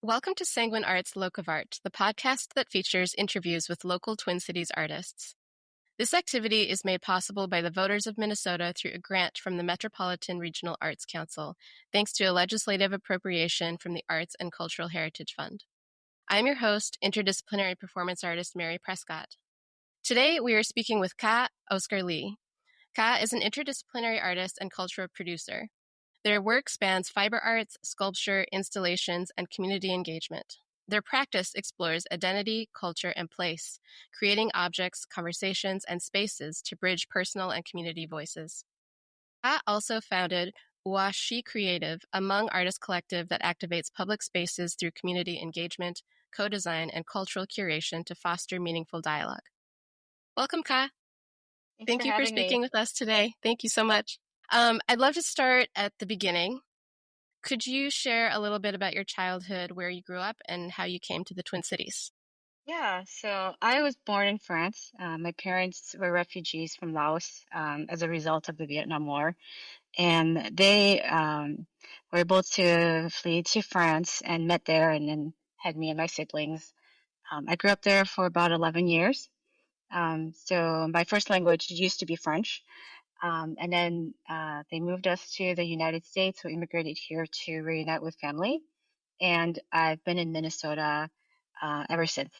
Welcome to Sanguine Arts Locavart, the podcast that features interviews with local Twin Cities artists. This activity is made possible by the voters of Minnesota through a grant from the Metropolitan Regional Arts Council, thanks to a legislative appropriation from the Arts and Cultural Heritage Fund. I'm your host, interdisciplinary performance artist Mary Prescott. Today, we are speaking with Ka Oskar Ly. Ka is an interdisciplinary artist and cultural producer. Their work spans fiber arts, sculpture, installations, and community engagement. Their practice explores identity, culture, and place, creating objects, conversations, and spaces to bridge personal and community voices. Ka also founded Washi Creative, a Hmong artist collective that activates public spaces through community engagement, co-design, and cultural curation to foster meaningful dialogue. Welcome, Ka. Thanks for Thank you for having speaking me. with us today. Thank you so much. I'd love to start at the beginning. Could you share a little bit about your childhood, where you grew up, and how you came to the Twin Cities? Yeah, so I was born in France. My parents were refugees from Laos as a result of the Vietnam War, and they were able to flee to France and met there, and then had me and my siblings. I grew up there for about 11 years. So my first language used to be French, and then they moved us to the United States. We immigrated here to reunite with family, and I've been in Minnesota ever since.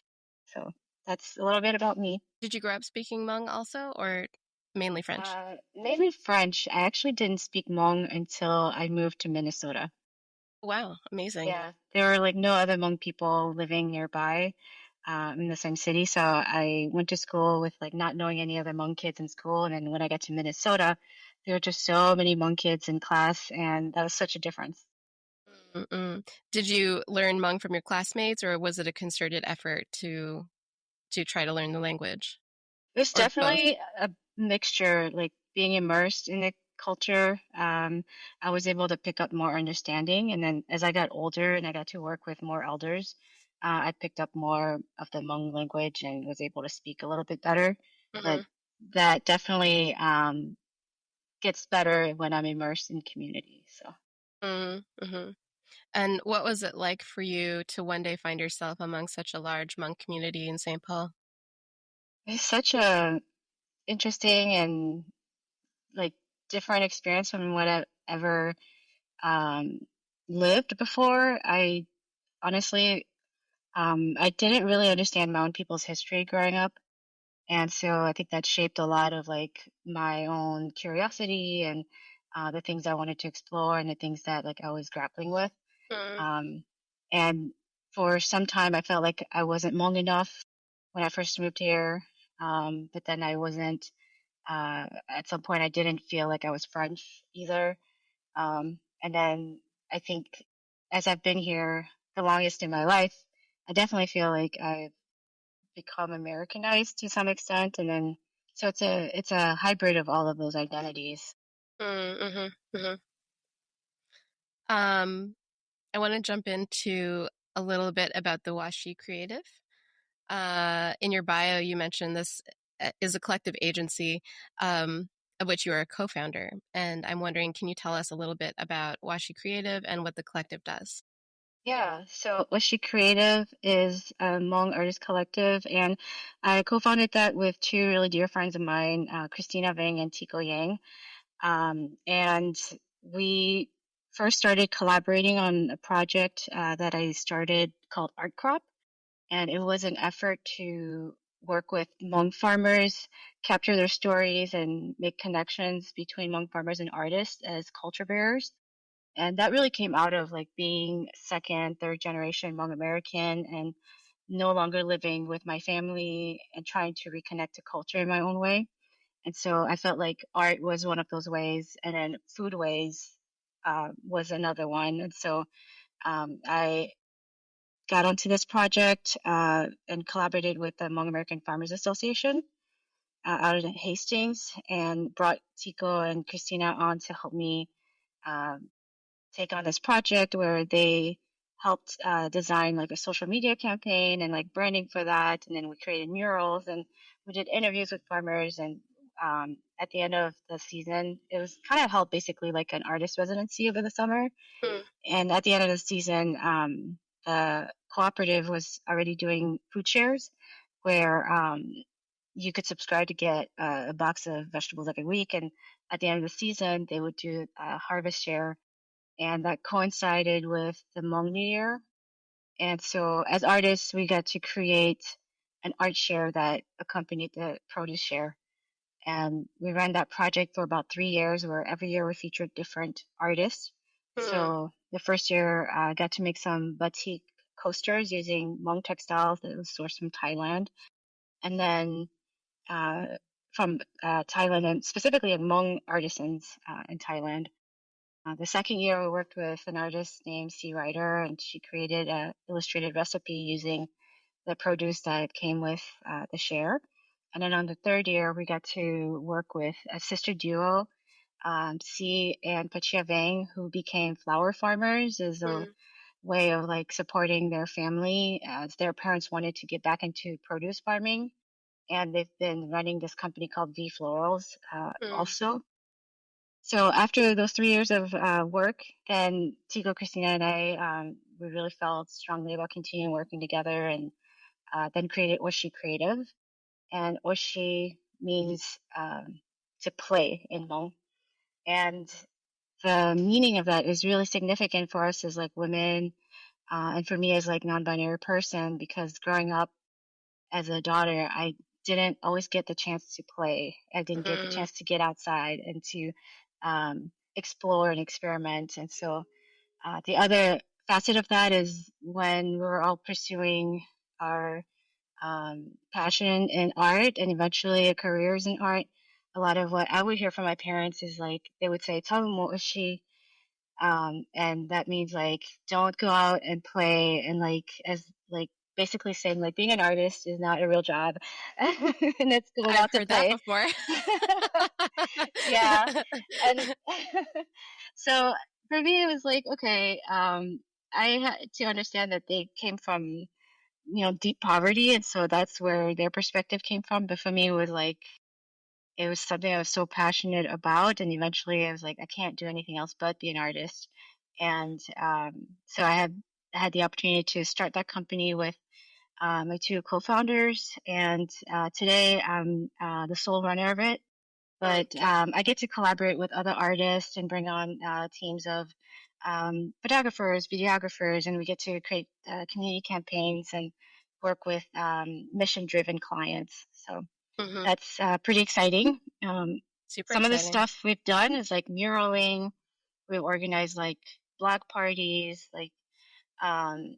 So that's a little bit about me. Did you grow up speaking Hmong also, or mainly French? Mainly French. I actually didn't speak Hmong until I moved to Minnesota. Wow, amazing. Yeah, there were like no other Hmong people living nearby in the same city. So I went to school with like not knowing any other Hmong kids in school. And then when I got to Minnesota, there were just so many Hmong kids in class, and that was such a difference. Mm-mm. Did you learn Hmong from your classmates, or was it a concerted effort to try to learn the language, It was or both? definitely a mixture, like being immersed in the culture. I was able to pick up more understanding. And then as I got older and I got to work with more elders, I picked up more of the Hmong language and was able to speak a little bit better. Mm-hmm. But that definitely gets better when I'm immersed in community. So Mm-hmm. And what was it like for you to one day find yourself among such a large Hmong community in St. Paul? it's such a interesting and like different experience from what I've ever um, lived before. I honestly, I didn't really understand Mountain people's history growing up. And so I think that shaped a lot of like my own curiosity and the things I wanted to explore and the things that like I was grappling with. Mm, Um, and for some time, I felt like I wasn't Hmong enough when I first moved here. But then I wasn't, at some point, I didn't feel like I was French either. And then I think as I've been here the longest in my life, I definitely feel like I've become Americanized to some extent. And then, so it's a hybrid of all of those identities. mm. Um, I want to jump into a little bit about the Washi Creative. In your bio, you mentioned this is a collective agency of which you are a co-founder. And I'm wondering, can you tell us a little bit about Washi Creative and what the collective does? Yeah, so Was She Creative is a Hmong artist collective, and I co-founded that with two really dear friends of mine, Christina Vang and Tico Yang. And we first started collaborating on a project that I started called Art Crop, and it was an effort to work with Hmong farmers, capture their stories, and make connections between Hmong farmers and artists as culture bearers. And that really came out of like being second, third generation Hmong American and no longer living with my family and trying to reconnect to culture in my own way. And so I felt like art was one of those ways, and then food ways was another one. And so I got onto this project and collaborated with the Hmong American Farmers Association out in Hastings and brought Tico and Christina on to help me um, take on this project where they helped design like a social media campaign and like branding for that. And then we created murals and we did interviews with farmers. And at the end of the season, it was kind of held basically like an artist residency over the summer. Mm, And at the end of the season, the cooperative was already doing food shares where you could subscribe to get a box of vegetables every week. And at the end of the season, they would do a harvest share. And that coincided with the Hmong New Year. And so as artists, we got to create an art share that accompanied the produce share. And we ran that project for about 3 years, where every year we featured different artists. Mm, So the first year, I got to make some batik coasters using Hmong textiles that was sourced from Thailand. And then uh, from Thailand, and specifically Hmong artisans in Thailand. The second year, we worked with an artist named C. Ryder, and she created an illustrated recipe using the produce that came with the share. And then on the third year, we got to work with a sister duo, C and Pachia Vang, who became flower farmers as a mm, way of like supporting their family as their parents wanted to get back into produce farming. And they've been running this company called V Florals mm, also. So after those 3 years of work, then Tico, Christina, and I, we really felt strongly about continuing working together and then created Oshi Creative. And Oshi means to play in Hmong. And the meaning of that is really significant for us as like women and for me as like non-binary person because growing up as a daughter, I didn't always get the chance to play. I didn't get the mm, chance to get outside and to explore and experiment. And so the other facet of that is when we were all pursuing our passion in art and eventually careers in art. A lot of what I would hear from my parents is like they would say, "Tell them what was she," and that means like don't go out and play and like as like basically saying like being an artist is not a real job, and it's going I've out to heard that play. before. Yeah, and so for me it was like okay, I had to understand that they came from deep poverty, and so that's where their perspective came from. But for me, it was like it was something I was so passionate about, and eventually I was like, I can't do anything else but be an artist. And so I had the opportunity to start that company with my two co-founders, and today I'm the sole runner of it. Mm, But I get to collaborate with other artists and bring on teams of photographers, videographers, and we get to create community campaigns and work with mission-driven clients. So mhm. that's pretty exciting. Super Some of the exciting. stuff we've done is like muraling. We've organized like block parties, um,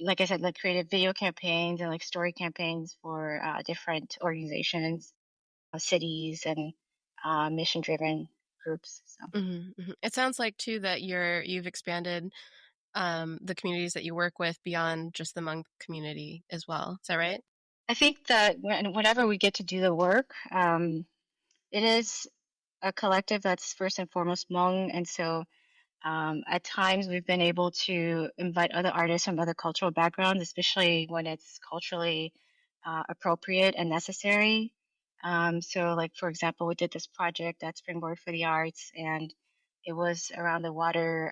like I said, like creative video campaigns and like story campaigns for different organizations, cities, and mission-driven groups. So Mhm, mhm. It sounds like too that you've expanded the communities that you work with beyond just the Hmong community as well. Is that right? I think that whenever we get to do the work, it is a collective that's first and foremost Hmong, and so at times, we've been able to invite other artists from other cultural backgrounds, especially when it's culturally appropriate and necessary. So, like for example, we did this project at Springboard for the Arts, and it was around the water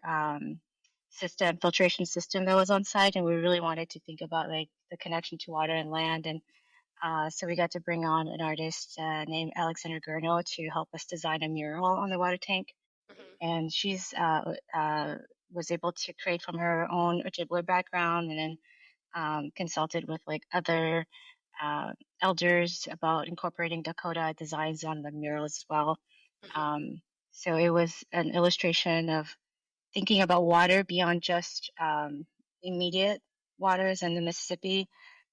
system, filtration system that was on site, and we really wanted to think about like the connection to water and land, and so we got to bring on an artist named Alexander Gurno to help us design a mural on the water tank Mhm, and she's was able to create from her own Ojibwe background, and then consulted with like other uh, elders about incorporating Dakota designs on the murals as well. mhm, Um, so it was an illustration of thinking about water beyond just immediate waters and the Mississippi,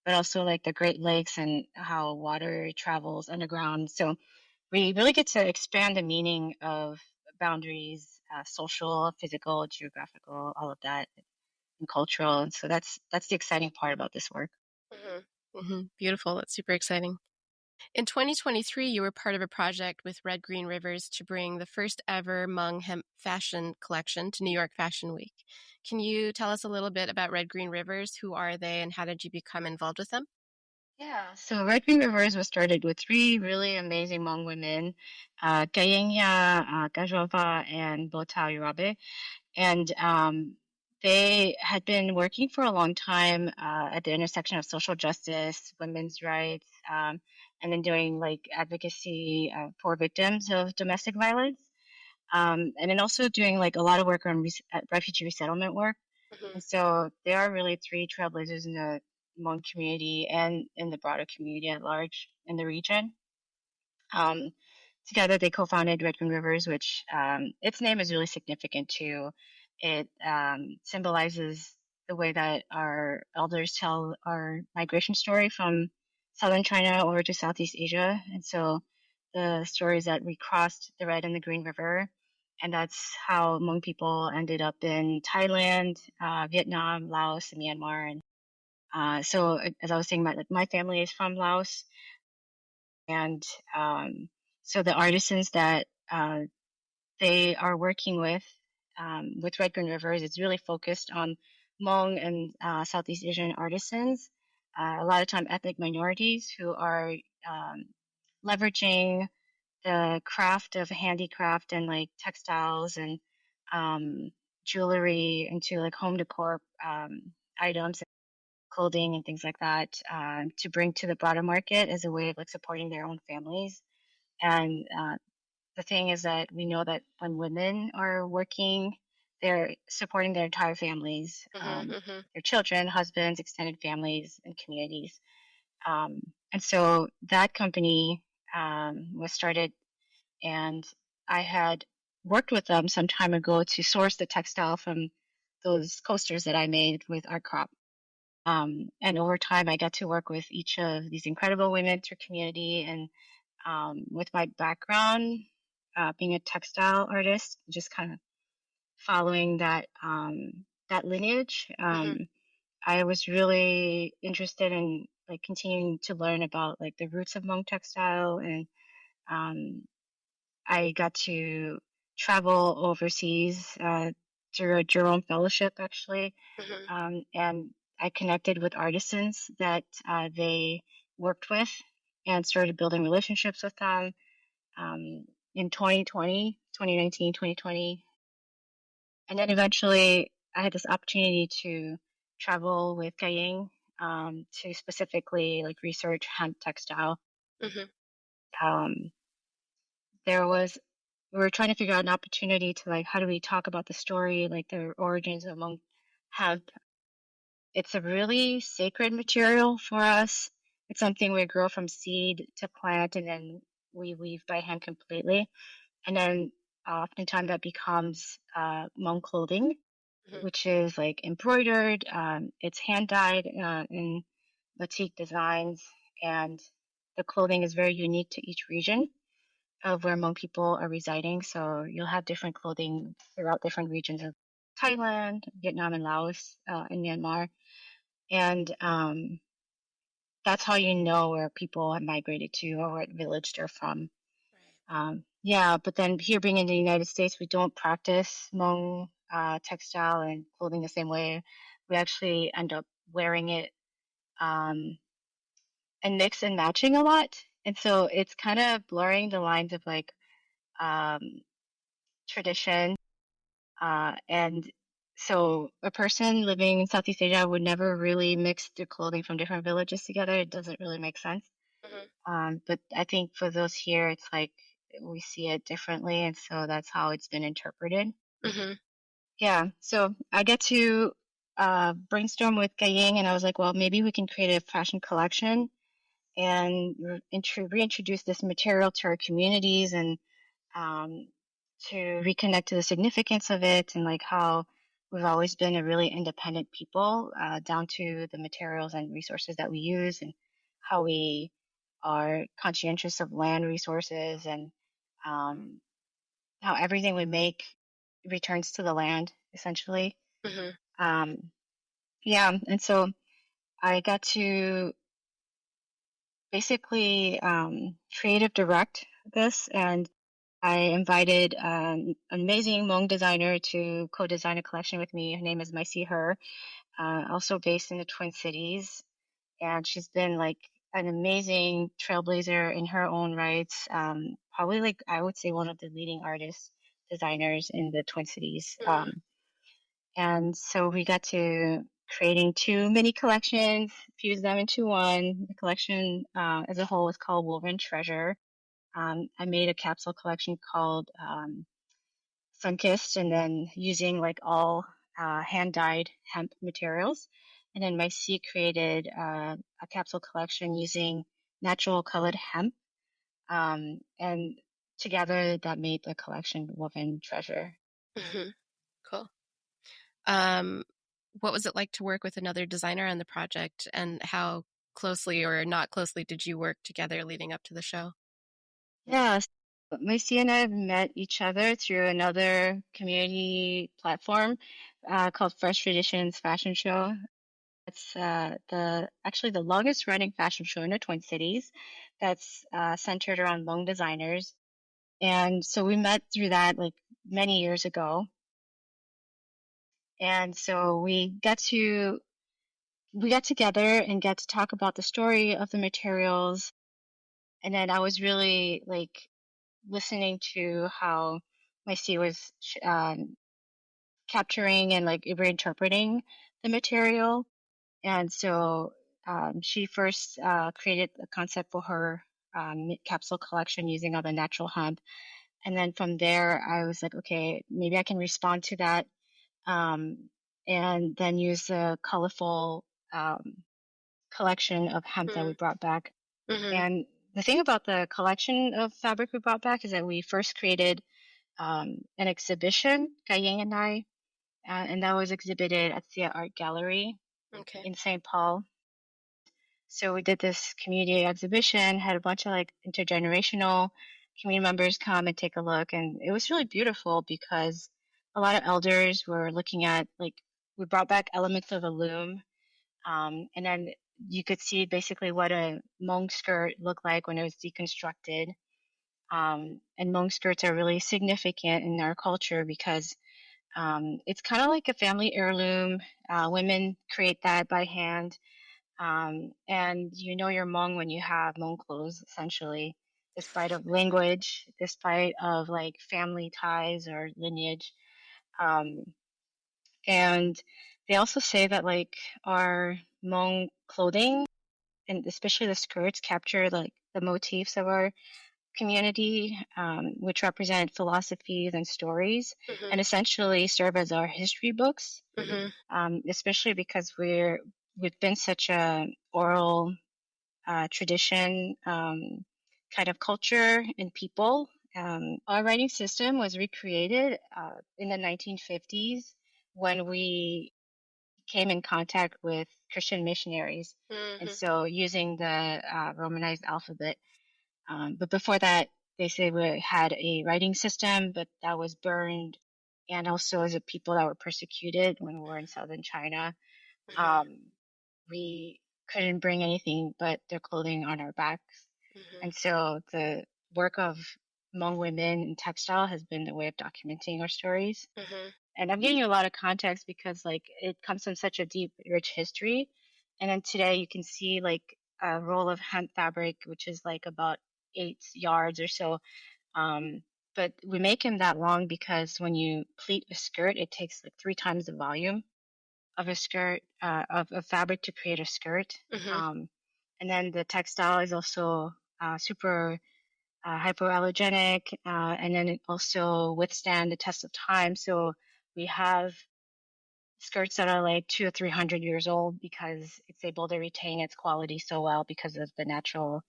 but also like the Great Lakes and how water travels underground. So we really get to expand the meaning of boundaries, social, physical, geographical, all of that, and cultural. And so that's the exciting part about this work. mhm, mhm. Beautiful. That's super exciting. In 2023, you were part of a project with Red Green Rivers to bring the first ever Hmong hemp fashion collection to New York Fashion Week. Can you tell us a little bit about Red Green Rivers? Who are they and how did you become involved with them? Yeah, so Red Green Rivers was started with three really amazing Hmong women, Kayenya, Kajova, and Botao Urabe. And They had been working for a long time at the intersection of social justice, women's rights, and then doing like advocacy for victims of domestic violence. And then also doing like a lot of work on refugee resettlement work. Mhm. And so there are really three trailblazers in the Hmong community and in the broader community at large in the region. Um, Together, they co-founded Red Green Rivers, which its name is really significant too. It symbolizes the way that our elders tell our migration story from southern China over to Southeast Asia. And so the stories that we crossed the Red and the Green River, and that's how Hmong people ended up in Thailand, Vietnam, Laos, and Myanmar. And so, as I was saying, my family is from Laos, and so the artisans that they are working with Red Green Rivers, it's really focused on Hmong and Southeast Asian artisans, a lot of time ethnic minorities who are um, leveraging the craft of handicraft and like textiles and um, jewelry into like home decor items, clothing and things like that to bring to the broader market as a way of like supporting their own families. And the thing is that we know that when women are working, they're supporting their entire families, Mhm. Mhm. their children, husbands, extended families, and communities. And so that company was started, and I had worked with them some time ago to source the textile from those coasters that I made with our crop. And over time, I got to work with each of these incredible women through community. And with my background, being a textile artist, just kind of following that lineage, Mhm. I was really interested in like continuing to learn about like the roots of Hmong textile, and um, I got to travel overseas through a Jerome Fellowship, actually, Mhm. and I connected with artisans that they worked with and started building relationships with them um, in 2020, 2019, 2020. And then eventually I had this opportunity to travel with Gaying to specifically like research hemp textile. Mhm. Um, there was we were trying to figure out an opportunity to like how do we talk about the story, like the origins among hemp. It's a really sacred material for us. It's something we grow from seed to plant, and then we weave by hand completely. And then oftentimes that becomes Hmong clothing, Mhm. which is like embroidered. It's hand dyed in batik designs, and the clothing is very unique to each region of where Hmong people are residing. So you'll have different clothing throughout different regions of Thailand, Vietnam, and Laos, and Myanmar. And that's how you know where people have migrated to or what village they're from. Right. Yeah, but then here being in the United States, we don't practice Hmong textile and clothing the same way. We actually end up wearing it um, and mix and matching a lot. And so it's kind of blurring the lines of like um, tradition. And so a person living in Southeast Asia would never really mix their clothing from different villages together. It doesn't really make sense. Mhm. But I think for those here, it's like we see it differently, and so that's how it's been interpreted. Mhm. Yeah, so I get to brainstorm with Gaying, and I was like, well, maybe we can create a fashion collection and reintroduce this material to our communities and um, to reconnect to the significance of it and like how we've always been a really independent people down to the materials and resources that we use and how we are conscientious of land resources and um, how everything we make returns to the land essentially. Mhm. Um, yeah, and so I got to basically creative direct this, and I invited an amazing Hmong designer to co-design a collection with me. Her name is Maisi Her, also based in the Twin Cities, and she's been like an amazing trailblazer in her own rights. Probably like I would say one of the leading artists designers in the Twin Cities. Mhm. And so we got to creating two mini collections, fuse them into one. The collection as a whole was called Woven Treasure. I made a capsule collection called Sunkissed, and then using like all hand dyed hemp materials. And then my C created a capsule collection using natural colored hemp. And together that made the collection Woven Treasure. Hmm. Cool. Um, what was it like to work with another designer on the project, and how closely or not closely did you work together leading up to the show? Yeah, Macy and I have met each other through another community platform called Fresh Traditions Fashion Show. It's the actually the longest running fashion show in the Twin Cities that's centered around Hmong designers. And so we met through that like many years ago. And so we got together and got to talk about the story of the materials. And then I was really like listening to how my C was capturing and like reinterpreting the material. And so she first created a concept for her capsule collection using all the natural hemp. And then from there, I was like, okay, maybe I can respond to that um, and then use the colorful collection of hemp that we brought back. Mm-hmm. And the thing about the collection of fabric we brought back is that we first created an exhibition, Ka and I, and that was exhibited at the Art Gallery Okay. in St. Paul. So we did this community exhibition, had a bunch of like intergenerational community members come and take a look, and it was really beautiful because a lot of elders were looking at like we brought back elements of a loom, and then you could see basically what a Hmong skirt looked like when it was deconstructed. And Hmong skirts are really significant in our culture because it's kind of like a family heirloom. Women create that by hand. And you know you're Hmong when you have Hmong clothes, essentially, despite of language, despite of like family ties or lineage. Um, and they also say that like our Hmong clothing and especially the skirts capture like the motifs of our community, which represent philosophies and stories, Mm-hmm. and essentially serve as our history books. Mm-hmm. Especially because we've been such a oral tradition, kind of culture and people. Our writing system was recreated in the 1950s when we came in contact with Christian missionaries, and Mm-hmm. so using the Romanized alphabet. But before that, they say we had a writing system, but that was burned, and also as a people that were persecuted when we were in southern China. Um, we couldn't bring anything but their clothing on our backs. Mm-hmm. And so the work of Hmong women in textile has been a way of documenting our stories. Mm-hmm. And I'm giving you a lot of context because like it comes from such a deep, rich history. And then today you can see like a roll of hemp fabric, which is like about 8 yards or so. Um, but we make them that long because when you pleat a skirt, it takes like 3 times the volume of a skirt of fabric to create a skirt. Mm-hmm. Um, and then the textile is also super hypoallergenic, and then it also withstand the test of time. So we have skirts that are like 200 or 300 years old because it's able to retain its quality so well because of the natural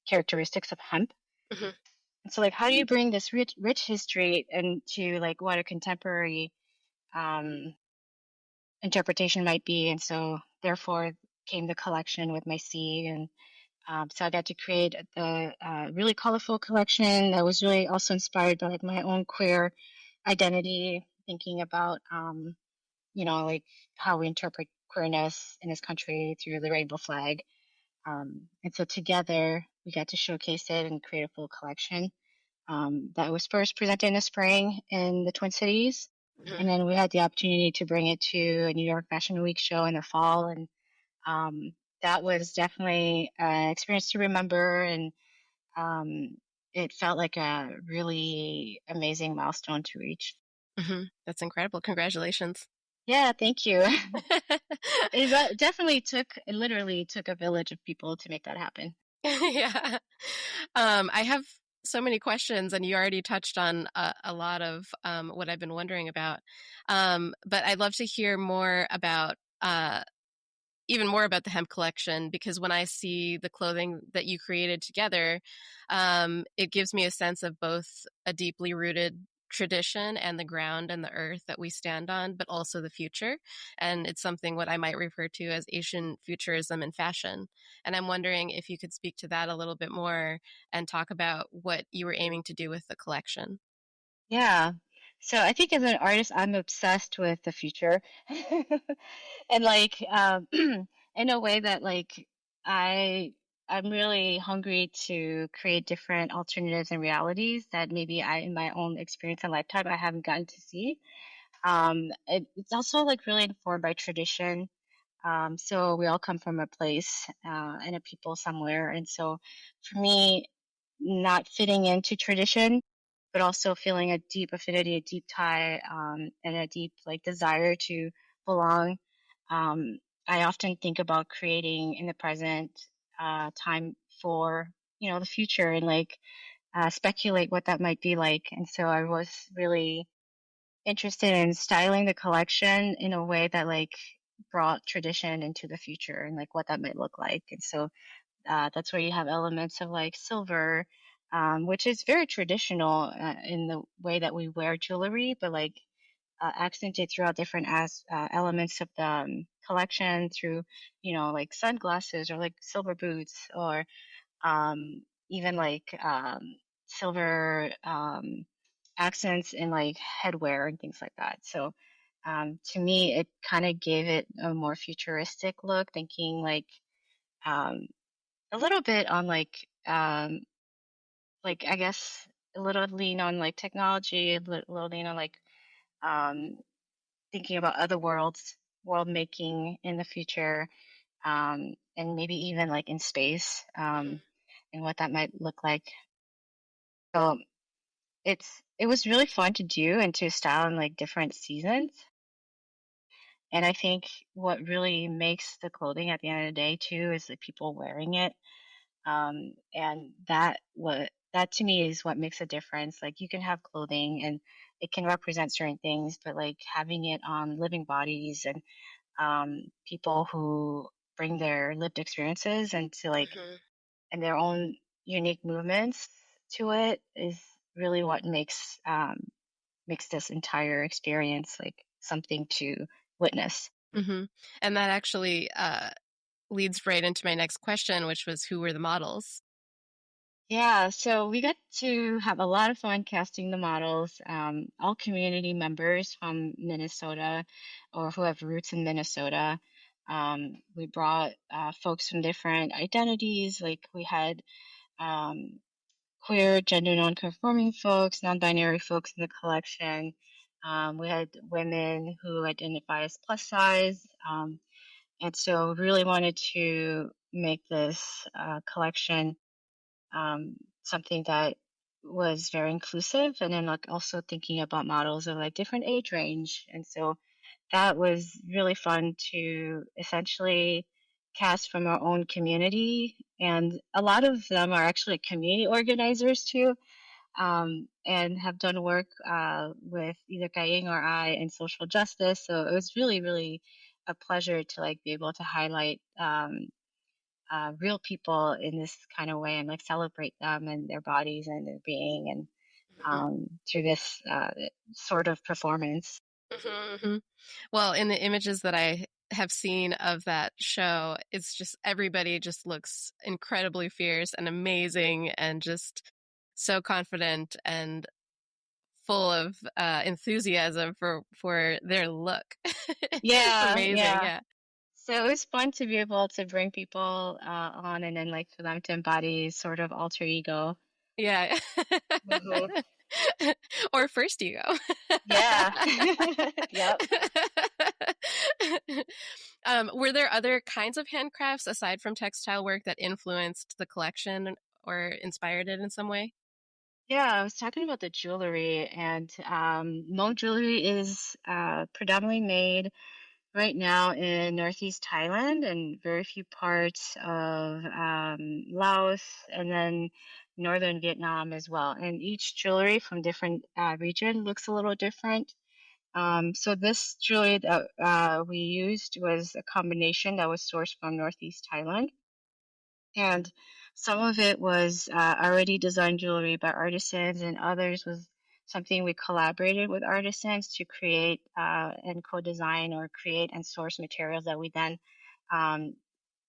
characteristics of hemp. Mm-hmm. And so, like, how do you bring this rich history into like what a contemporary um, interpretation might be? And so, therefore, came the collection with my C, and so I got to create the really colorful collection that was really also inspired by like my own queer identity, thinking about like how we interpret queerness in this country through the rainbow flag. And so together we got to showcase it and create a full collection that was first presented in the spring in the Twin Cities. And then we had the opportunity to bring it to a New York Fashion Week show in the fall. And um, that was definitely an experience to remember. And um, it felt like a really amazing milestone to reach. That's incredible. Congratulations. Yeah, thank you. It literally took a village of people to make that happen. Yeah. I have so many questions, and you already touched on a lot of what I've been wondering about. But I'd love to hear more about even more about the hemp collection, because when I see the clothing that you created together, it gives me a sense of both a deeply rooted tradition and the ground and the earth that we stand on, but also the future. And it's something what I might refer to as Asian futurism in fashion. And I'm wondering if you could speak to that a little bit more and talk about what you were aiming to do with the collection. Yeah. So I think as an artist, I'm obsessed with the future. And like in a way that like I I'm really hungry to create different alternatives and realities that maybe I in my own experience and lifetime I haven't gotten to see. It's also like really informed by tradition. So we all come from a place and a people somewhere. And so for me, not fitting into tradition, but also feeling a deep affinity, a deep tie, and a deep like desire to belong. Um, I often think about creating in the present time for the future and like speculate what that might be like. And so I was really interested in styling the collection in a way that like brought tradition into the future and like what that might look like. And so that's where you have elements of like silver, which is very traditional in the way that we wear jewelry, but like accented throughout different elements of the collection through, like sunglasses or like silver boots or um, even like silver accents in like headwear and things like that. So to me, it kind of gave it a more futuristic look, thinking um, a little bit on like I guess a little lean on like technology, little lean on like um, thinking about other world making in the future, and maybe even like in space, and what that might look like. So it was really fun to do and to style in like different seasons. And I think what really makes the clothing at the end of the day too is the people wearing it. And that to me is what makes a difference. Like you can have clothing and it can represent certain things, but like having it on living bodies and people who bring their lived experiences and to like Hmm. and their own unique movements to it is really what makes this entire experience like something to witness. Hmm. And that actually leads right into my next question, which was who were the models? Yeah, so we got to have a lot of fun casting the models, all community members from Minnesota or who have roots in Minnesota. We brought folks from different identities, like we had um, queer, gender non-conforming folks, non-binary folks in the collection. We had women who identify as plus size. And so really wanted to make this collection something that was very inclusive and then like also thinking about models of like different age range. And so that was really fun to essentially cast from our own community. And a lot of them are actually community organizers too, and have done work with either Kaying or I in social justice. So it was really, really a pleasure to like be able to highlight real people in this kind of way and like celebrate them and their bodies and their being and through this sort of performance. Hmm. Well, in the images that I have seen of that show, it's just everybody just looks incredibly fierce and amazing and just so confident and full of enthusiasm for their look. It's Yeah, amazing, yeah. yeah. So it was fun to be able to bring people on and then like for them to embody sort of alter ego. Yeah. Hmm. Or first ego. Yeah. Yep. Were there other kinds of handcrafts aside from textile work that influenced the collection or inspired it in some way? Yeah, I was talking about the jewelry, and Hmong jewelry is predominantly made right now in Northeast Thailand and very few parts of Laos and then northern Vietnam as well. And each jewelry from different region looks a little different. So this jewelry that we used was a combination that was sourced from Northeast Thailand. And some of it was already designed jewelry by artisans, and others was something we collaborated with artisans to create and co-design or create and source materials that we then um,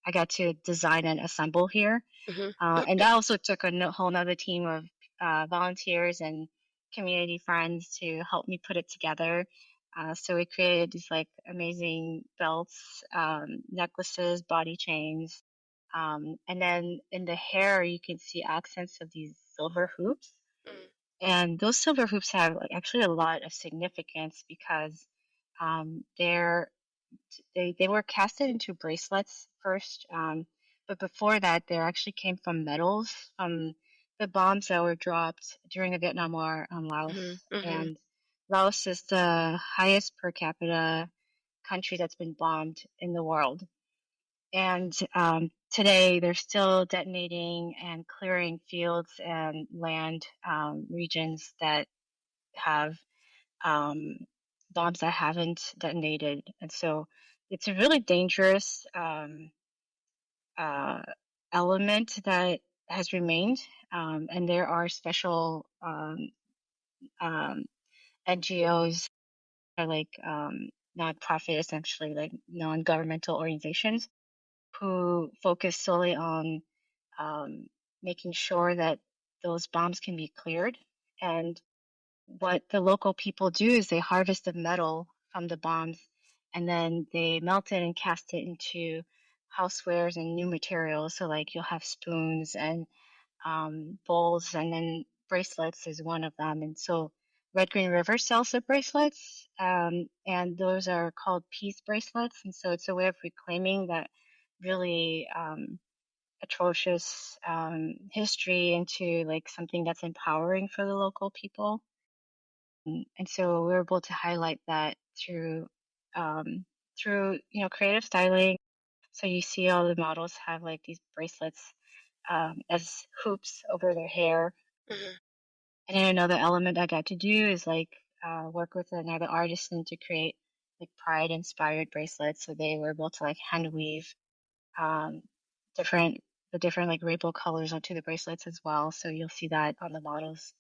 I got to design and assemble here. Hmm. And that also took a whole nother team of volunteers and community friends to help me put it together. So we created these like amazing belts, necklaces, body chains, and then in the hair you can see accents of these silver hoops. And those silver hoops have like actually a lot of significance because they're they were casted into bracelets first, but before that, they actually came from metals from the bombs that were dropped during the Vietnam War on Laos. Hmm. Hmm. And Laos is the highest per capita country that's been bombed in the world. And today, they're still detonating and clearing fields and land regions that have um, bombs that haven't detonated. And so it's a really dangerous uh, element that has remained. And there are special um, NGOs or like nonprofit, essentially like non-governmental organizations who focus solely on um, making sure that those bombs can be cleared. And what the local people do is they harvest the metal from the bombs and then they melt it and cast it into housewares and new materials. So, like, you'll have spoons and bowls, and then bracelets is one of them. And so, Red Green River sells the bracelets, and those are called peace bracelets. And so, it's a way of reclaiming that really atrocious history into like something that's empowering for the local people. And so we're able to highlight that um, through creative styling. So you see all the models have like these bracelets as hoops over their hair. Hmm. And then another element I got to do is like work with another artisan to create like pride inspired bracelets. So they were able to like hand weave um, different the different like rainbow colors onto the bracelets as well. So you'll see that on the models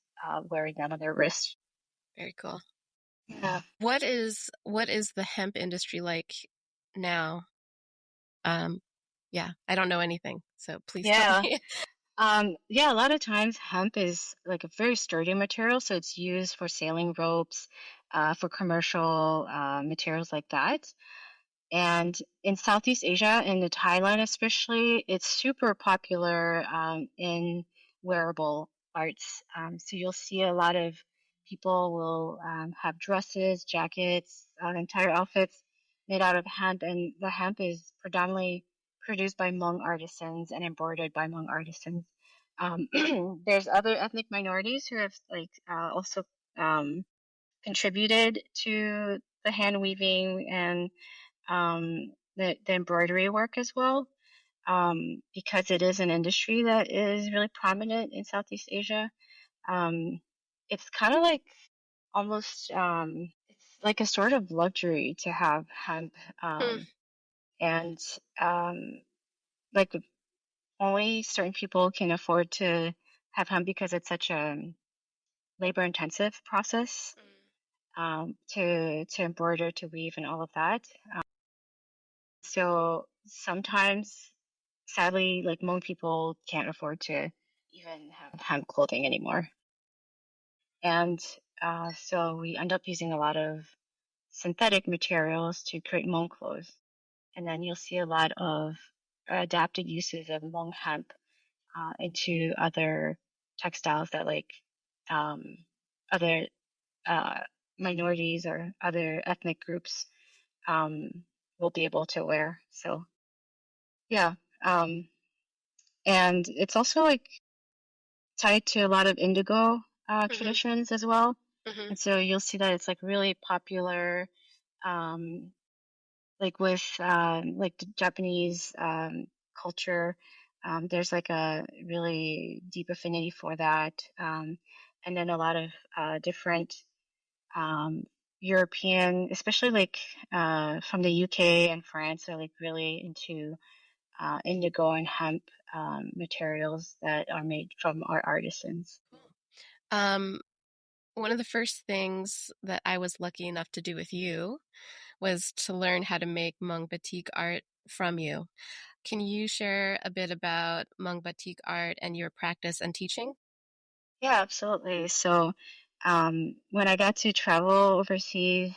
wearing them on their wrists. Very cool. Yeah. What is the hemp industry like now? Um, yeah, I don't know anything, so please tell Yeah. me. Yeah, a lot of times hemp is like a very sturdy material, so it's used for sailing ropes, for commercial materials like that. And in Southeast Asia, in the Thailand especially, it's super popular in wearable arts. So you'll see a lot of people will have dresses, jackets, entire outfits made out of hemp, and the hemp is predominantly produced by Hmong artisans and embroidered by Hmong artisans. Um, there's other ethnic minorities who have like also um, contributed to the hand weaving and the embroidery work as well, because it is an industry that is really prominent in Southeast Asia. Um, it's kind of like almost it's like a sort of luxury to have hemp, Hmm. and um, like only certain people can afford to have hemp because it's such a labor intensive process to embroider, to weave, and all of that. So sometimes, sadly, like Hmong people can't afford to even have hemp clothing anymore. And so we end up using a lot of synthetic materials to create Hmong clothes. And then you'll see a lot of adapted uses of Hmong hemp into other textiles that like um, other uh, minorities or other ethnic groups um, will be able to wear. So yeah. Um, and it's also like tied to a lot of indigo Mhm. traditions as well. Mhm. And so you'll see that it's like really popular, um, like with like the Japanese culture. There's like a really deep affinity for that. And then a lot of different um, European, especially like from the UK and France, are like really into indigo and hemp materials that are made from our artisans. Um, One of the first things that I was lucky enough to do with you was to learn how to make Hmong Batik art from you. Can you share a bit about Hmong Batik art and your practice and teaching? Yeah, absolutely. So when I got to travel overseas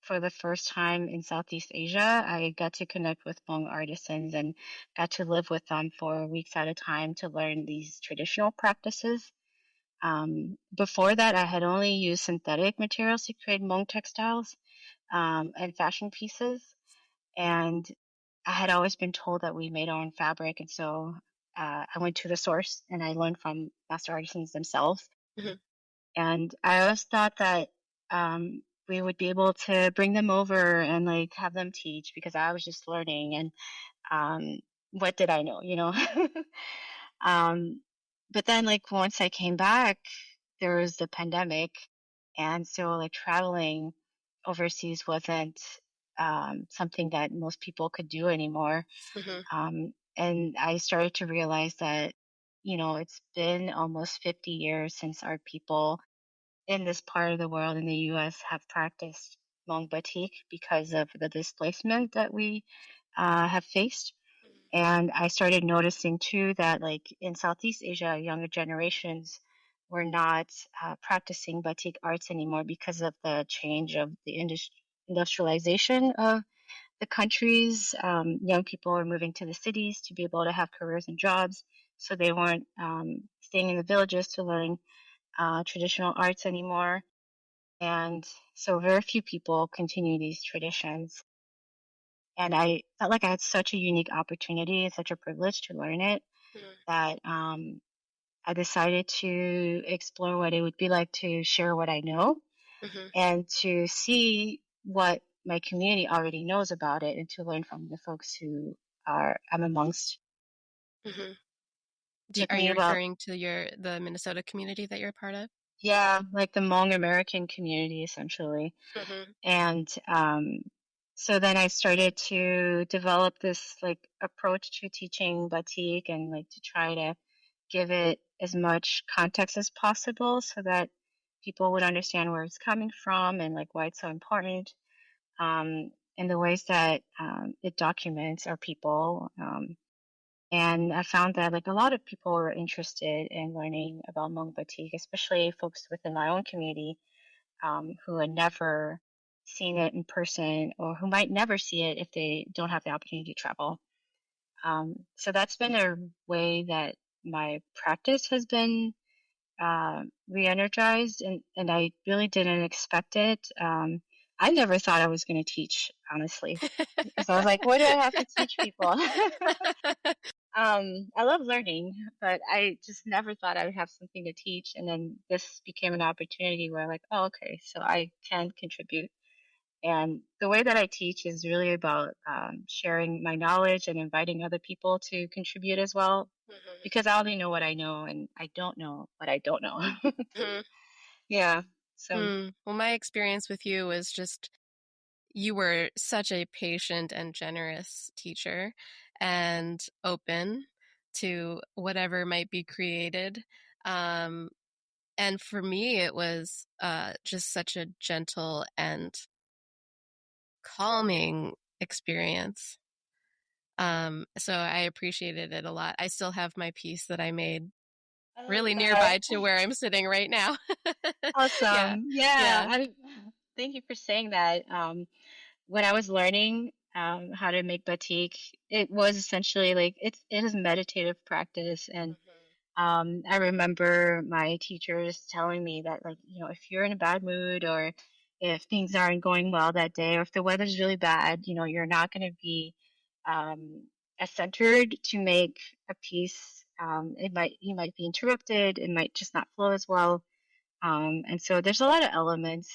for the first time in Southeast Asia, I got to connect with Hmong artisans and got to live with them for weeks at a time to learn these traditional practices. Before that, I had only used synthetic materials to create Hmong textiles and fashion pieces. And I had always been told that we made our own fabric. And so I went to the source and I learned from master artisans themselves. Mhm. And I always thought that we would be able to bring them over and like have them teach because I was just learning. And um, what did I know, you know? um, but then, like, once I came back, there was the pandemic. And so, like, traveling overseas wasn't something that most people could do anymore. Mhm. And I started to realize that, it's been almost 50 years since our people in this part of the world in the US have practiced Hmong batik because of the displacement that we have faced. And I started noticing too that, like in Southeast Asia, younger generations were not practicing batik arts anymore because of the change of the industrialization of the countries. Young people were moving to the cities to be able to have careers and jobs. So they weren't staying in the villages to learn traditional arts anymore. And so very few people continue these traditions. And I felt like I had such a unique opportunity and such a privilege to learn it Mhm. that I decided to explore what it would be like to share what I know Mhm. and to see what my community already knows about it and to learn from the folks who I'm amongst. Mhm. Took Are me you about, referring to the Minnesota community that you're a part of? yeah, like the Hmong American community essentially. Mhm. And so then I started to develop this like approach to teaching batik and like to try to give it as much context as possible so that people would understand where it's coming from and like why it's so important, and the ways that it documents our people. And I found that like a lot of people were interested in learning about Hmong batik, especially folks within my own community who had never seen it in person or who might never see it if they don't have the opportunity to travel. So that's been a way that my practice has been re-energized, and I really didn't expect it. I never thought I was going to teach, honestly, because I was like, what do I have to teach people? I love learning, but I just never thought I would have something to teach. And then this became an opportunity where, like, oh, okay, so I can contribute. And the way that I teach is really about sharing my knowledge and inviting other people to contribute as well, Mhm. because I only know what I know and I don't know what I don't know. Mhm. Yeah. So, Well, my experience with you was just you were such a patient and generous teacher and open to whatever might be created. Um, and for me, it was just such a gentle and calming experience. So I appreciated it a lot. I still have my piece that I made I love really that. nearby to where I'm sitting right now. Yeah, Awesome. Yeah. yeah. Thank you for saying that. When I was learning how to make batik, it was essentially like it is meditative practice. And Mhm. I remember my teachers telling me that, like, if you're in a bad mood or if things aren't going well that day or if the weather's really bad, you're not going to be um, as centered to make a piece. You might be interrupted. It might just not flow as well. And so there's a lot of elements,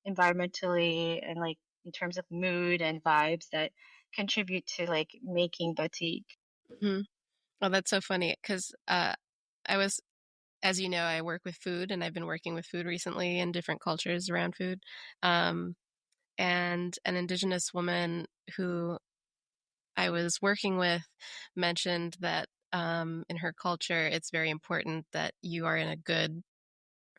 environmentally and like in terms of mood and vibes that contribute to like making batik. Hmm. Well, that's so funny because I was, as you know, I work with food and I've been working with food recently in different cultures around food. Um, and an indigenous woman who I was working with mentioned that in her culture, it's very important that you are in a good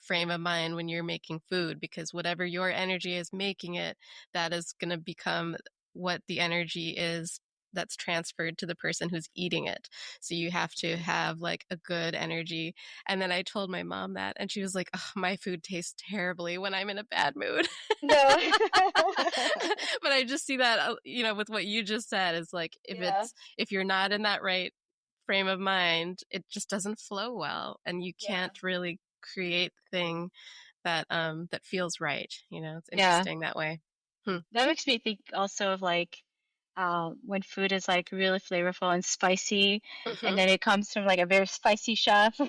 frame of mind when you're making food because whatever your energy is making it, that is going to become what the energy is that's transferred to the person who's eating it. So you have to have like a good energy. And then I told my mom that, and she was like, oh, my food tastes terribly when I'm in a bad mood. No. But I just see that, with what you just said, is like Yeah. if you're not in that right frame of mind, it just doesn't flow well, and you Yeah. can't really create the thing that feels right. It's Yeah. interesting that way. Hmm. That makes me think also of like when food is like really flavorful and spicy, and Hmm. then it comes from like a very spicy chef.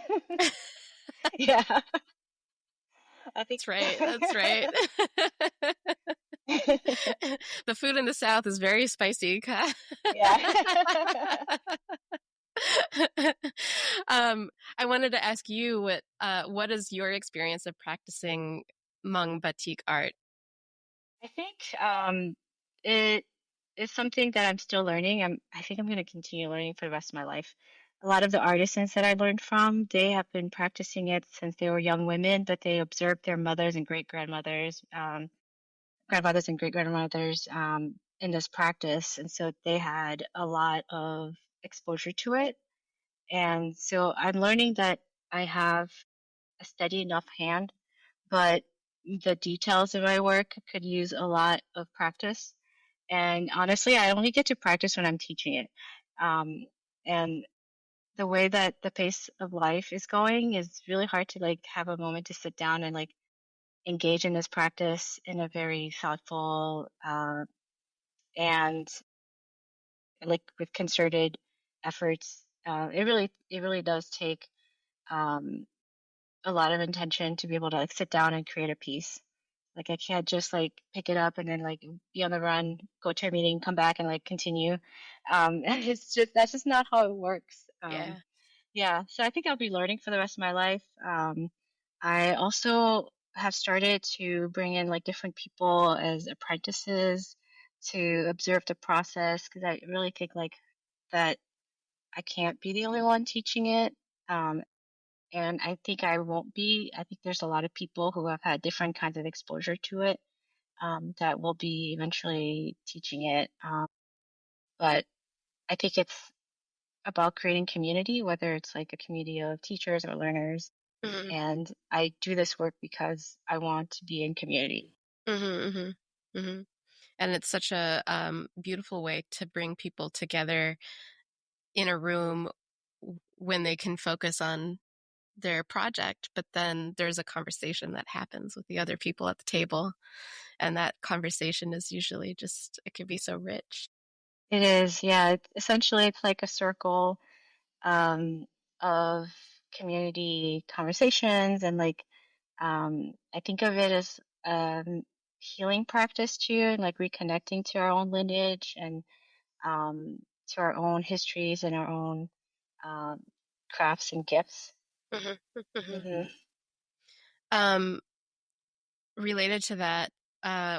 Yeah, I think. That's right. That's right. The food in the South is very spicy. Yeah. I wanted to ask you what is your experience of practicing Hmong Batik art? I think it is something that I'm still learning. I think I'm going to continue learning for the rest of my life. A lot of the artisans that I learned from, they have been practicing it since they were young women, but they observed their mothers and great grandmothers, grandfathers and great grandmothers in this practice, and so they had a lot of exposure to it. And so I'm learning that I have a steady enough hand, but the details of my work could use a lot of practice. And honestly, I only get to practice when I'm teaching it. Um, and the way that the pace of life is going is really hard to like have a moment to sit down and like engage in this practice in a very thoughtful and like with concerted efforts. It really does take um, a lot of intention to be able to like sit down and create a piece. Like I can't just like pick it up and then like be on the run, go to a meeting, come back and like continue. It's just that's just not how it works. Yeah. Yeah, so I think I'll be learning for the rest of my life. I also have started to bring in like different people as apprentices to observe the process because I really think like that I can't be the only one teaching it. Um, and I think I won't be. I think there's a lot of people who have had different kinds of exposure to it that will be eventually teaching it. But I think it's about creating community, whether it's like a community of teachers or learners. Hmm. And I do this work because I want to be in community. Hmm. Hmm. Hmm. And it's such a beautiful way to bring people together in a room when they can focus on their project, but then there's a conversation that happens with the other people at the table. And that conversation is usually just, it can be so rich. It is, yeah. Essentially, it's like a circle um, of community conversations, and like I think of it as healing practice too, and like reconnecting to our own lineage and to our own histories and our own um, crafts and gifts. Hmm. Hmm. Hmm. Um, Related to that,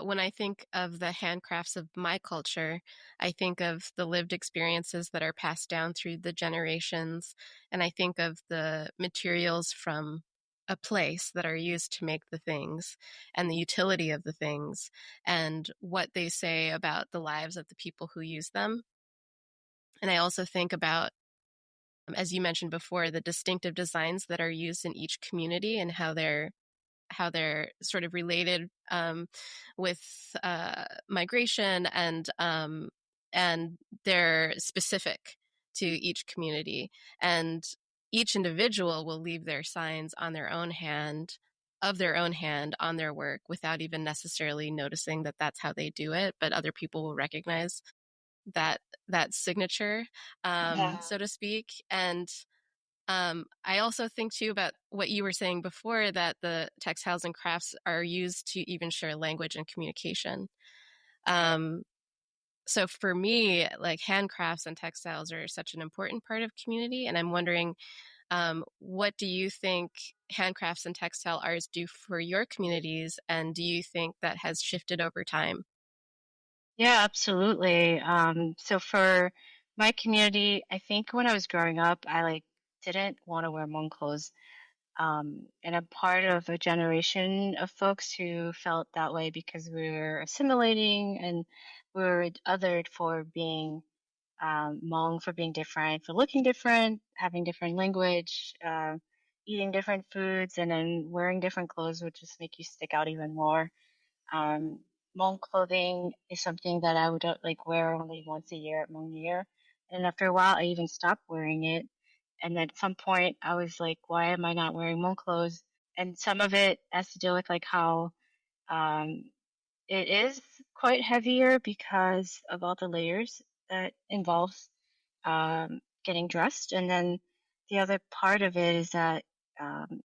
when I think of the handcrafts of my culture, I think of the lived experiences that are passed down through the generations, and I think of the materials from a place that are used to make the things and the utility of the things and what they say about the lives of the people who use them. And I also think about, as you mentioned before, the distinctive designs that are used in each community and how they're sort of related with migration and they're specific to each community. And each individual will leave their signs on their own hand, of their own hand, on their work without even necessarily noticing that that's how they do it. But other people will recognize that that signature, Yeah. so to speak. And I also think too about what you were saying before, that the textiles and crafts are used to even share language and communication. Right. Um, so for me, like handcrafts and textiles are such an important part of community, and I'm wondering, what do you think handcrafts and textile arts do for your communities, and do you think that has shifted over time? Yeah, absolutely. So for my community, I think when I was growing up, I like didn't want to wear Hmong clothes. And I'm part of a generation of folks who felt that way because we were assimilating and we were othered for being Hmong, for being different, for looking different, having different language, eating different foods, and then wearing different clothes would just make you stick out even more. Hmong clothing is something that I would like wear only once a year at Hmong New Year. And after a while, I even stopped wearing it. And at some point, I was like, why am I not wearing Hmong clothes? And some of it has to do with like how um, it is quite heavier because of all the layers that involves getting dressed. And then the other part of it is that um,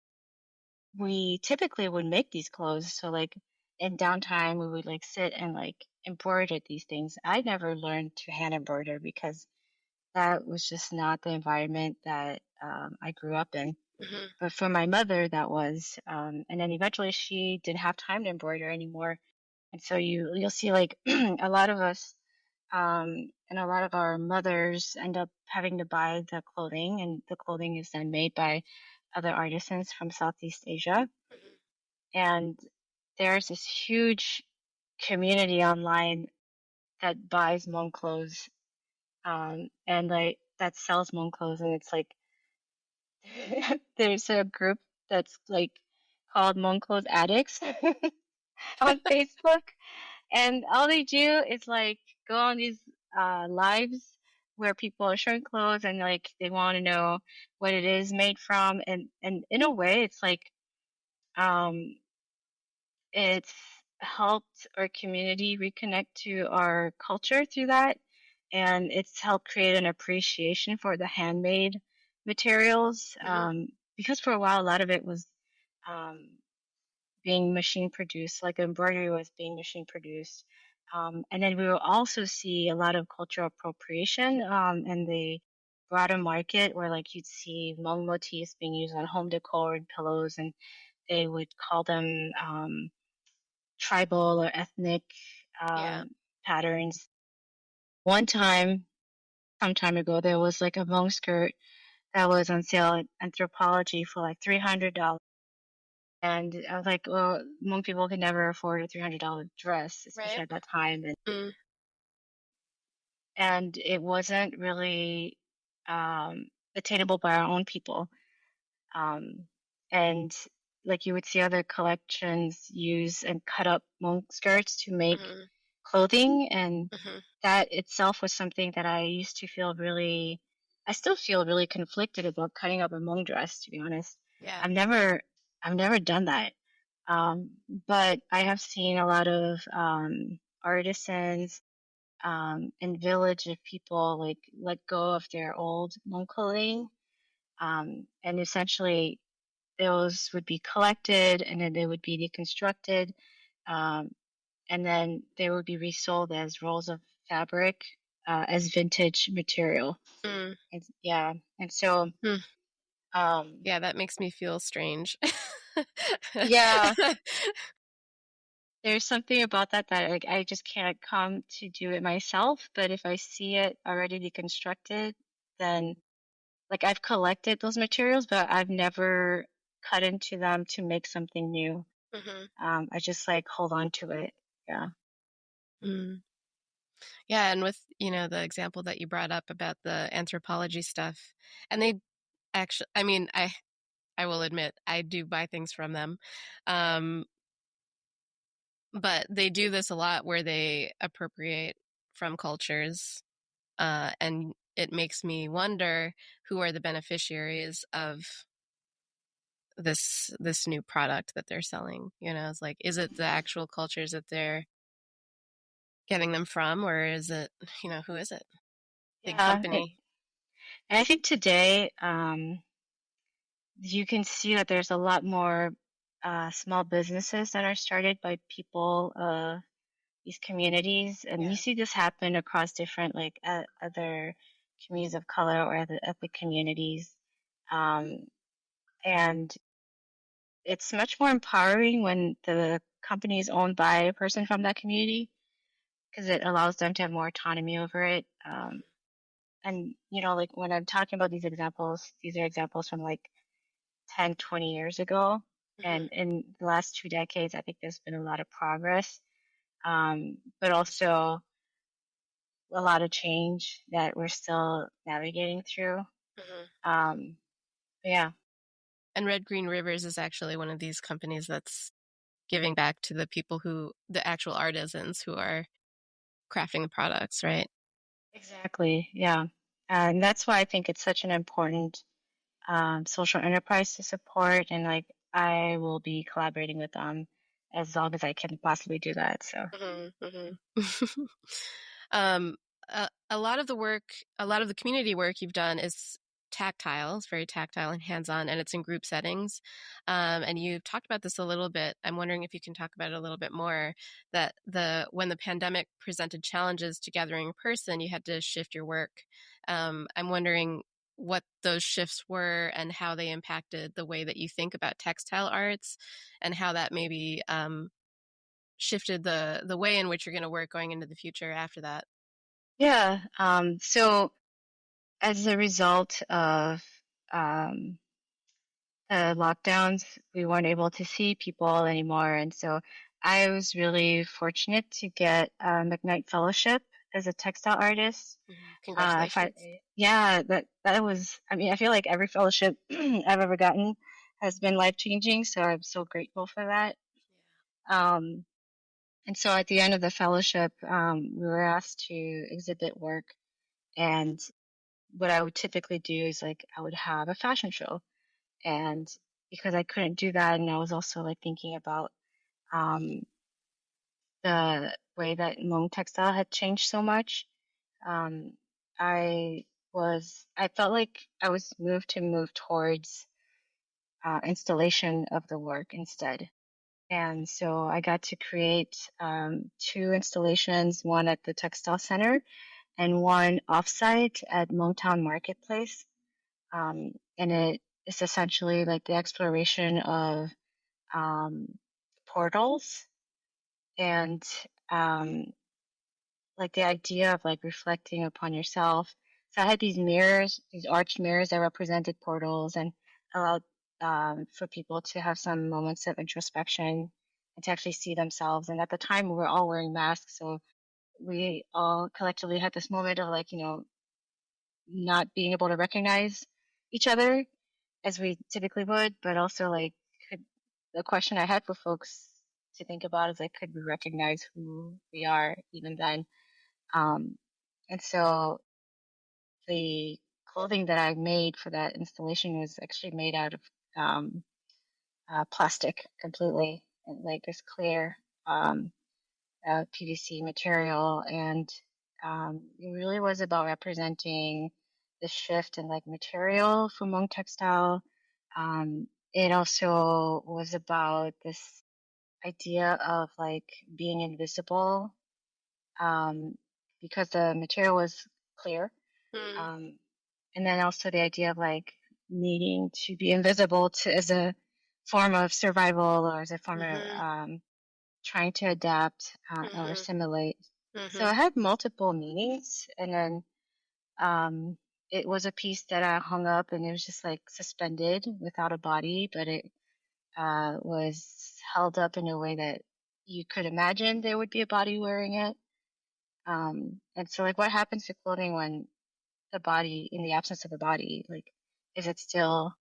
we typically would make these clothes. So like in downtime, we would like sit and like embroider these things. I never learned to hand embroider because that was just not the environment that I grew up in. Hmm. But for my mother, that was, and then eventually she didn't have time to embroider anymore. And so you'll see like a lot of us and a lot of our mothers end up having to buy the clothing, and the clothing is then made by other artisans from Southeast Asia. And there's this huge community online that buys Hmong clothes, and like that sells Hmong clothes, and it's like there's a group that's like called Hmong Clothes Addicts on Facebook, and all they do is like go on these lives where people are showing clothes and like they want to know what it is made from, and in a way, it's like um it's helped our community reconnect to our culture through that, and it's helped create an appreciation for the handmade materials. Hmm. Because for a while, a lot of it was um, being machine produced, like embroidery was being machine produced. And then we will also see a lot of cultural appropriation in the broader market, where like you'd see Hmong motifs being used on home decor and pillows, and they would call them tribal or ethnic Yeah. um, patterns. One time, some time ago, there was like a Hmong skirt that was on sale at Anthropology for like $300. And I was like, well, Hmong people could never afford a $300 dress, especially Right. at that time. Mm. And it wasn't really attainable by our own people. Um, and like you would see other collections use and cut up Hmong skirts to make Hmm. clothing, and Hmm. that itself was something that I used to feel really, I still feel really conflicted about cutting up a Hmong dress, to be honest. Yeah. I've never, I've never done that. Um, but I have seen a lot of artisans and village of people like let go of their old Hmong clothing, and essentially those would be collected and then they would be deconstructed, um, and then they would be resold as rolls of fabric as vintage material. Mm. And, yeah, and so Hmm. um, Yeah, that makes me feel strange. yeah, there's something about that that like I just can't come to do it myself. But if I see it already deconstructed, then like I've collected those materials, but I've never cut into them to make something new. Hmm. I just like hold on to it. Yeah. Mm. Yeah, and with, the example that you brought up about the anthropology stuff, and they actually, I mean, I will admit I do buy things from them. Um, but they do this a lot where they appropriate from cultures, and it makes me wonder who are the beneficiaries of this new product that they're selling. It's like, is it the actual cultures that they're getting them from, or is it, who is it? Big Yeah. company. And I think today, you can see that there's a lot more small businesses that are started by people, these communities, and you Yeah. see this happen across different like other communities of color or other ethnic communities, um, and it's much more empowering when the company is owned by a person from that community because it allows them to have more autonomy over it. And like when I'm talking about these examples, these are examples from like 10, 20 years ago. Hmm. And in the last 2 decades, I think there's been a lot of progress, but also a lot of change that we're still navigating through. Hmm. Um, yeah, And Red Green Rivers is actually one of these companies that's giving back to the people the actual artisans who are crafting the products, right? exactly. Yeah. And that's why I think it's such an important social enterprise to support. And like, I will be collaborating with them as long as I can possibly do that. So, Hmm. Hmm. um, a lot of the work, a lot of the community work you've done is tactile. It's very tactile and hands-on, and it's in group settings. And you talked about this a little bit. I'm wondering if you can talk about it a little bit more. That when the pandemic presented challenges to gathering in person, you had to shift your work. I'm wondering what those shifts were and how they impacted the way that you think about textile arts, and how that maybe shifted the way in which you're going to work going into the future after that. yeah. So as a result of um, the lockdowns, we weren't able to see people anymore. And so I was really fortunate to get a McKnight Fellowship as a textile artist. Congratulations. Yeah, that was, I mean, I feel like every fellowship I've ever gotten has been life changing. So I'm so grateful for that. Um, and so at the end of the fellowship, we were asked to exhibit work. And what I would typically do is like, I would have a fashion show. And because I couldn't do that, and I was also like thinking about um, the way that Hmong textile had changed so much, um, I felt like I was moved to move towards installation of the work instead. And so I got to create two installations, one at the Textile Center and one offsite at Hmong Marketplace. And it is essentially like the exploration of um, portals and um, like the idea of like reflecting upon yourself. So I had these mirrors, these arched mirrors that represented portals and allowed for people to have some moments of introspection and to actually see themselves. And at the time, we were all wearing masks, so we all collectively had this moment of like, not being able to recognize each other as we typically would, but also like could, the question I had for folks to think about is like, could we recognize who we are even then? Um, and so the clothing that I made for that installation was actually made out of um, plastic completely, and like this clear PVC material, and it really was about representing the shift in like material from Hmong textile. It also was about this idea of like being invisible, um, because the material was clear. Mm. Um, and then also the idea of like needing to be invisible to as a form of survival or as a form of Mhm. trying to adapt or Mhm. assimilate. So Mhm. it had multiple meanings, and then um, it was a piece that I hung up, and it was just like suspended without a body, but it was held up in a way that you could imagine there would be a body wearing it. And so, like, what happens to clothing when the body, in the absence of a body, like, is it still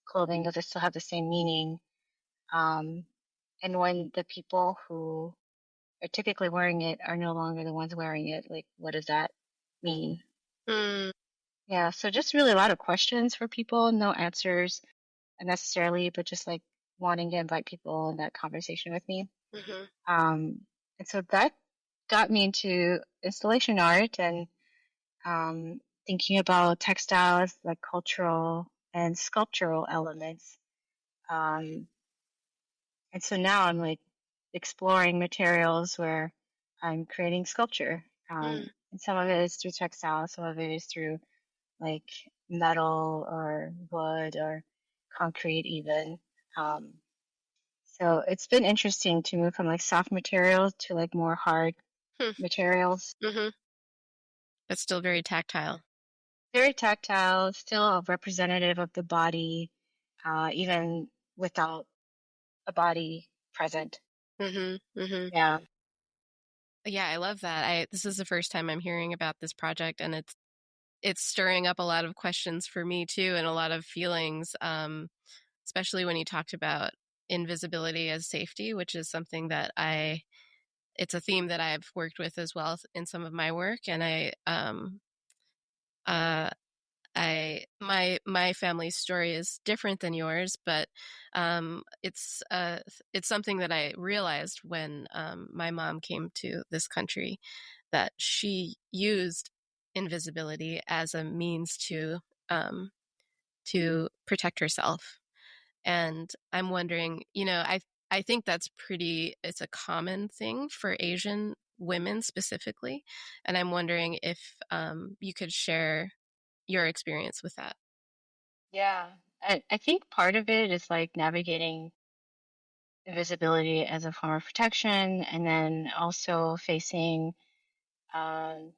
clothing? Does it still have the same meaning? Um, and when the people who are typically wearing it are no longer the ones wearing it, like, what does that mean? Mm. Yeah, so just really a lot of questions for people, no answers necessarily, but just like wanting to invite people in that conversation with me. Mhm. Um, and so that got me into installation art and thinking about textiles, like cultural. and sculptural elements. Um, and so now I'm like exploring materials where I'm creating sculpture. Mm. And some of it is through textile, some of it is through like metal or wood or concrete even. Um, so it's been interesting to move from like soft materials to like more hard Hmm. materials. Mm-hmm. But still very tactile. Very tactile, still representative of the body, even without a body present. Mm-hmm. Mm-hmm. Yeah. Yeah, I love that. This is the first time I'm hearing about this project, and it's stirring up a lot of questions for me too, and a lot of feelings. Especially when you talked about invisibility as safety, which is something that it's a theme that I've worked with as well in some of my work, and uh, my family's story is different than yours, but it's something that I realized when my mom came to this country, that she used invisibility as a means um, to protect herself. And I'm wondering, I think it's a common thing for Asian women specifically. And I'm wondering if you could share your experience with that. Yeah. I think part of it is like navigating invisibility as a form of protection and then also facing um,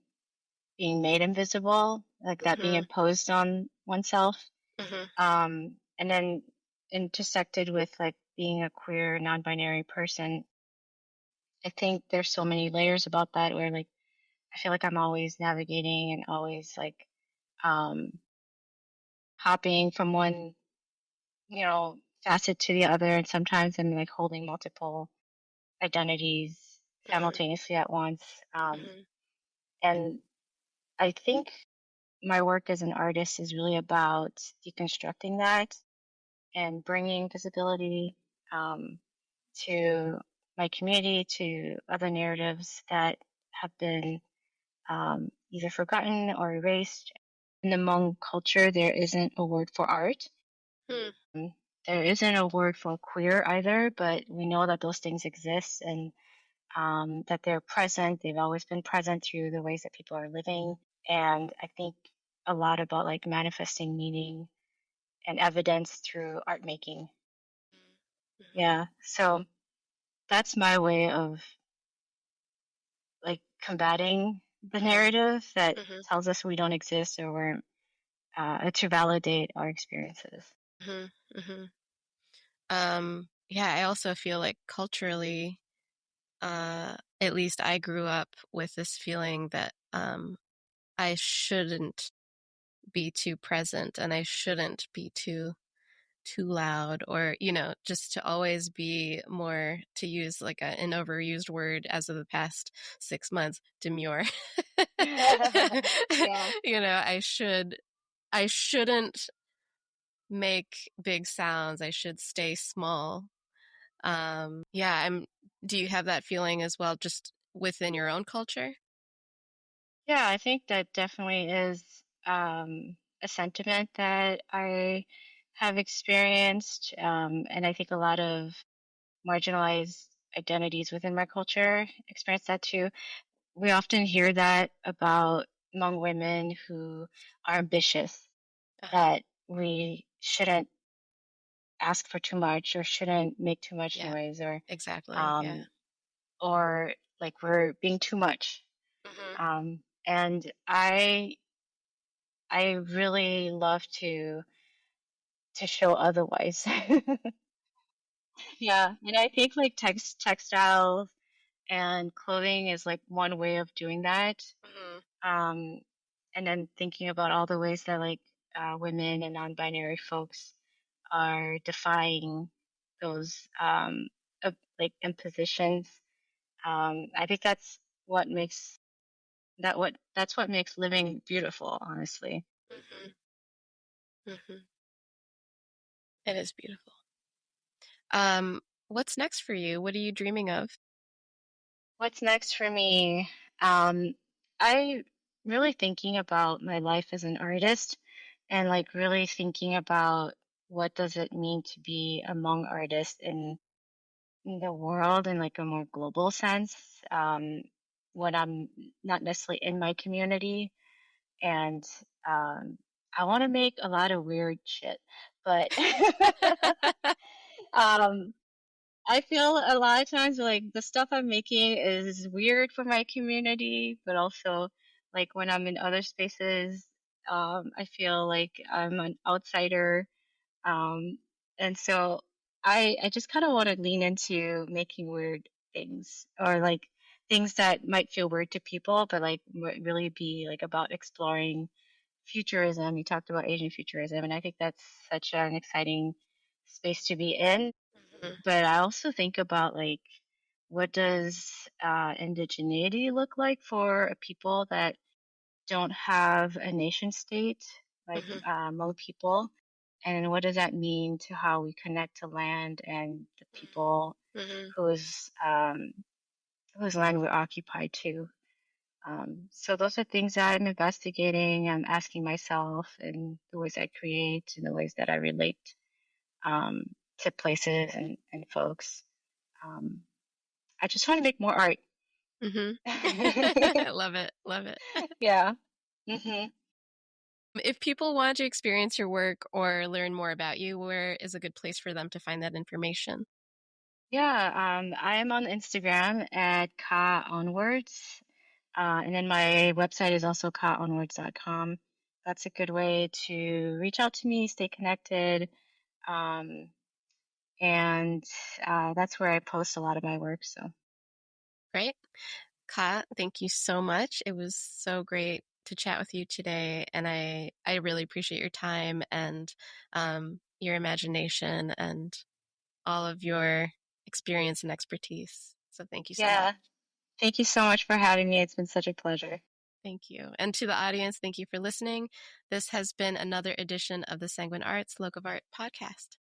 being made invisible, like that being Hmm. imposed on oneself. Hmm. And then intersected with like being a queer, non binary person. I think there's so many layers about that where like I feel like I'm always navigating and always like um, hopping from one, facet to the other. And sometimes I'm like holding multiple identities Hmm. simultaneously at once. Um, Hmm. and I think my work as an artist is really about deconstructing that and bringing visibility um, to my community, to other narratives that have been either forgotten or erased. In the Hmong culture, there isn't a word for art. Hmm. Um, there isn't a word for queer either, but we know that those things exist and that they're present. They've always been present through the ways that people are living. And I think a lot about like manifesting meaning and evidence through art making. Hmm. Yeah. So that's my way of like combating the Hmm. narrative that Hmm. tells us we don't exist or we're to validate our experiences. Hmm. Hmm. Yeah, I also feel like culturally, at least I grew up with this feeling that I shouldn't be too present and I shouldn't be too loud, or just to always be more, to use like an overused word as of the past 6 months, demure. Yeah. I shouldn't make big sounds. I should stay small. Yeah, do you have that feeling as well, just within your own culture? Yeah, I think that definitely is a sentiment that I have experienced. And I think a lot of marginalized identities within my culture experience that too. We often hear that about Hmong women who are ambitious, Uh-huh. that we shouldn't ask for too much or shouldn't make too much Yeah, noise exactly. Yeah. um, or like we're being too much. Hmm. And I really love to show otherwise. Yeah, and I think like textiles and clothing is like one way of doing that. Hmm. Um, and then thinking about all the ways that like women and non-binary folks are defying those like impositions. I think that's what makes living beautiful, honestly. Hmm. Hmm. It is beautiful. What's next for you? What are you dreaming of? What's next for me? I really thinking about my life as an artist and like really thinking about what does it mean to be a Hmong artist in the world in like a more global sense, when I'm not necessarily in my community. And um, I want to make a lot of weird shit, but um, I feel a lot of times like the stuff I'm making is weird for my community, but also like when I'm in other spaces, I feel like I'm an outsider. Um, and so I just kind of want to lean into making weird things, or like things that might feel weird to people, but like really be like about exploring futurism. You talked about Asian futurism, and I think that's such an exciting space to be in. Mhm. But I also think about like, what does indigeneity look like for a people that don't have a nation state, like Mhm. Hmong people, and what does that mean to how we connect to land and the people Mhm. whose um, whose land we occupy too. So those are things that I'm investigating. I'm asking myself in the ways I create, in the ways that I relate um, to places and folks. Um, I just want to make more art. Mhm. Love it. Love it. Yeah. hmm If people want to experience your work or learn more about you, where is a good place for them to find that information? Yeah. I am on Instagram at Ka Onwards. And then my website is also kaonwards.com. That's a good way to reach out to me, stay connected. Um, and that's where I post a lot of my work. So, Great. Ka, thank you so much. It was so great to chat with you today, and I really appreciate your time and your imagination and all of your experience and expertise. So thank you so much. yeah, thank you so much for having me. It's been such a pleasure. Thank you. And to the audience, thank you for listening. This has been another edition of the Sanguine Arts Locavart podcast.